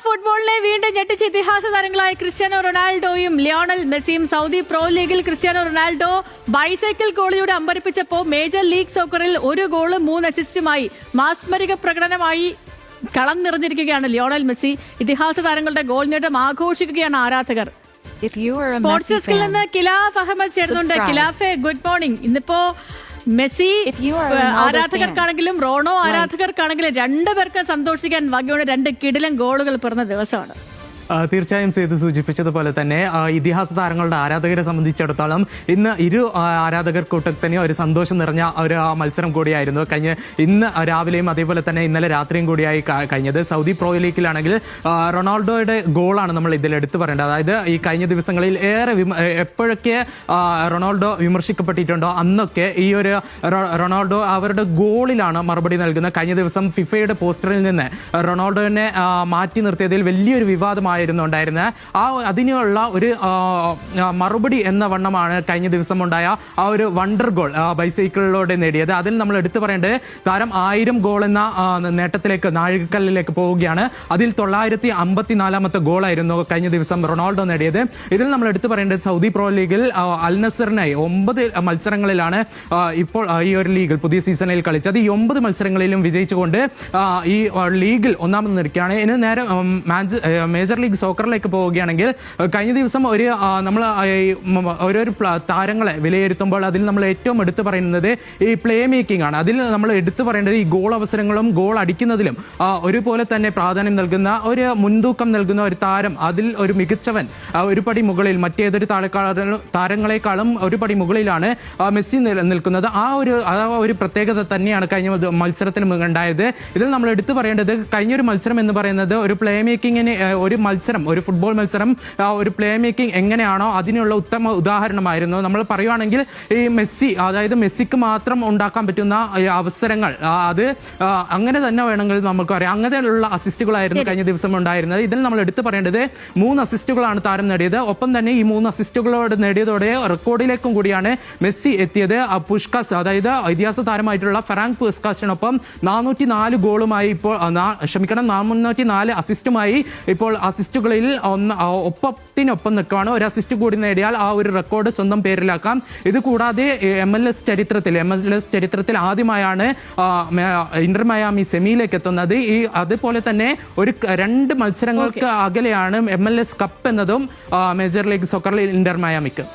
ഫുട്ബോളിനെ വീണ്ടും ഞെട്ടിച്ച ഇതിഹാസ താരങ്ങളായ ക്രിസ്ത്യാനോ റൊണാൾഡോയും ലിയോണൽ മെസ്സിയും സൗദി പ്രോ ലീഗിൽ ക്രിസ്ത്യാനോ റൊണാൾഡോ ബൈസൈക്കിൾ ഗോളിയുടെ അമ്പരിപ്പിച്ചപ്പോൾ മേജർ ലീഗ് സോക്കറിൽ 1 ഗോളും 3 അസിസ്റ്റുമായി മാസ്മരിക പ്രകടനമായി കളം നിറഞ്ഞിരിക്കുകയാണ് ലിയോണൽ മെസ്സി. ഇതിഹാസ താരങ്ങളുടെ ഗോൾ നേട്ടം ആഘോഷിക്കുകയാണ് ആരാധകർ. സ്പോർട്സ് ഡെസ്കിൽ നിന്ന് കിലാഫ് അഹമ്മദ് ചേർന്നുണ്ട്. കിലാഫെ, ഗുഡ് മോർണിംഗ്. ഇന്നിപ്പോ മെസ്സി ആരാധകർക്കാണെങ്കിലും റോണോ ആരാധകർക്കാണെങ്കിലും രണ്ടുപേർക്ക് സന്തോഷിക്കാൻ വകയുള്ള 2 കിടിലൻ ഗോളുകൾ പിറന്ന ദിവസമാണ്. തീർച്ചയായും സേതു സൂചിപ്പിച്ചതുപോലെ തന്നെ ഇതിഹാസ താരങ്ങളുടെ ആരാധകരെ സംബന്ധിച്ചിടത്തോളം ഇന്ന് ഇരു ആരാധകർ കൂട്ടത്തിന് ഒരു സന്തോഷം നിറഞ്ഞ ഒരു മത്സരം കൂടിയായിരുന്നു ഇന്ന് രാവിലെയും അതേപോലെ തന്നെ ഇന്നലെ രാത്രിയും കൂടിയായി കഴിഞ്ഞത്. സൗദി പ്രോ ലീഗിലാണെങ്കിൽ റൊണാൾഡോയുടെ ഗോളാണ് നമ്മൾ ഇതിൽ എടുത്തു പറയേണ്ടത്. അതായത് ഈ കഴിഞ്ഞ ദിവസങ്ങളിൽ എപ്പോഴൊക്കെ റൊണാൾഡോ വിമർശിക്കപ്പെട്ടിട്ടുണ്ടോ അന്നൊക്കെ ഈ ഒരു റൊണാൾഡോ അവരുടെ ഗോളിലാണ് മറുപടി നൽകുന്നത്. കഴിഞ്ഞ ദിവസം ഫിഫയുടെ പോസ്റ്ററിൽ നിന്ന് റൊണാൾഡോനെ മാറ്റി നിർത്തിയതിൽ വലിയൊരു വിവാദമായി ഉണ്ടായിരുന്നത്. അതിനുള്ള ഒരു മറുപടി എന്ന വണ്ണമാണ് കഴിഞ്ഞ ദിവസം ഉണ്ടായ ആ ഒരു വണ്ടർ ഗോൾ ബൈസൈക്കിളിലൂടെ നേടിയത്. അതിൽ നമ്മൾ എടുത്തു പറയേണ്ടത് താരം 1000 ഗോൾ എന്ന നേട്ടത്തിലേക്ക് നാഴികക്കല്ലിലേക്ക് പോവുകയാണ്. അതിൽ 954ാമത്തെ ഗോളായിരുന്നു കഴിഞ്ഞ ദിവസം റൊണാൾഡോ നേടിയത്. ഇതിൽ നമ്മൾ എടുത്തു പറയേണ്ടത് സൗദി പ്രോ ലീഗിൽ അൽ നസറിനായി 9 മത്സരങ്ങളിലാണ് ഇപ്പോൾ ഈ ഒരു ലീഗിൽ പുതിയ സീസണിൽ കളിച്ചത്. ഈ 9 മത്സരങ്ങളിലും വിജയിച്ചുകൊണ്ട് ഈ ലീഗിൽ ഒന്നാമത് നിൽക്കുകയാണ്. ഇനി നേരെ മേജർ ലീഗ് സോക്കറിലേക്ക് പോവുകയാണെങ്കിൽ കഴിഞ്ഞ ദിവസം നമ്മൾ ഓരോരോ താരങ്ങളെ വിലയിരുത്തുമ്പോൾ അതിൽ നമ്മൾ ഏറ്റവും എടുത്തു പറയുന്നത് ഈ പ്ലേ മേക്കിംഗ് ആണ്. അതിൽ നമ്മൾ എടുത്തു പറയേണ്ടത് ഈ ഗോൾ അവസരങ്ങളും ഗോൾ അടിക്കുന്നതിലും ഒരുപോലെ തന്നെ പ്രാധാന്യം നൽകുന്ന ഒരു മുൻതൂക്കം നൽകുന്ന ഒരു താരം, അതിൽ ഒരു മികച്ചവൻ ഒരു പടി മുകളിൽ മറ്റേതൊരു താരങ്ങളെക്കാളും ഒരു പടി മുകളിലാണ് മെസ്സി നിൽക്കുന്നത്. ആ ഒരു പ്രത്യേകത തന്നെയാണ് കഴിഞ്ഞ മത്സരത്തിൽ ഉണ്ടായത്. ഇതിൽ നമ്മൾ എടുത്തു പറയേണ്ടത് കഴിഞ്ഞൊരു മത്സരം എന്ന് പറയുന്നത് ഒരു പ്ലേ മേക്കിങ്ങിന് ഒരു ഫുട്ബോൾ മത്സരം ഒരു പ്ലേ മേക്കിംഗ് എങ്ങനെയാണോ അതിനുള്ള ഉത്തമ ഉദാഹരണമായിരുന്നു. നമ്മൾ പറയുവാണെങ്കിൽ ഈ അതായത് മെസ്സിക്ക് മാത്രം ഉണ്ടാക്കാൻ പറ്റുന്ന അവസരങ്ങൾ അത് അങ്ങനെ തന്നെ വേണമെങ്കിൽ നമുക്ക് പറയാം. അങ്ങനെയുള്ള അസിസ്റ്റുകളായിരുന്നു കഴിഞ്ഞ ദിവസം ഉണ്ടായിരുന്നത്. ഇതിൽ നമ്മൾ എടുത്തു പറയേണ്ടത് 3 അസിസ്റ്റുകളാണ് താരം നേടിയത്. ഒപ്പം തന്നെ ഈ 3 അസിസ്റ്റുകളോട് നേടിയതോടെ റെക്കോർഡിലേക്കും കൂടിയാണ് മെസ്സി എത്തിയത്. പുഷ്കാസ്, അതായത് ഇതിഹാസ താരമായിട്ടുള്ള ഫെറാങ്ക് പുഷ്കാസിനൊപ്പം 404 ഗോളുമായി ഇപ്പോൾ 404 അസിസ്റ്റുമായി ഇപ്പോൾ അസിസ്റ്റുകളിൽ ഒപ്പത്തിനൊപ്പം നിൽക്കുകയാണ്. ഒരു അസിസ്റ്റ് കൂടി നേടിയാൽ ആ ഒരു റെക്കോർഡ് സ്വന്തം പേരിലാക്കാം. ഇത് കൂടാതെ MLS ചരിത്രത്തിൽ ആദ്യമായാണ് ഇന്റർ മയാമി സെമിയിലേക്ക് എത്തുന്നത്. അതുപോലെ തന്നെ 2 മത്സരങ്ങൾക്ക് അകലെയാണ് MLS കപ്പ് എന്നതും മേജർ ലീഗ് സോക്കറിൽ ഇന്റർ മയാമിക്ക്.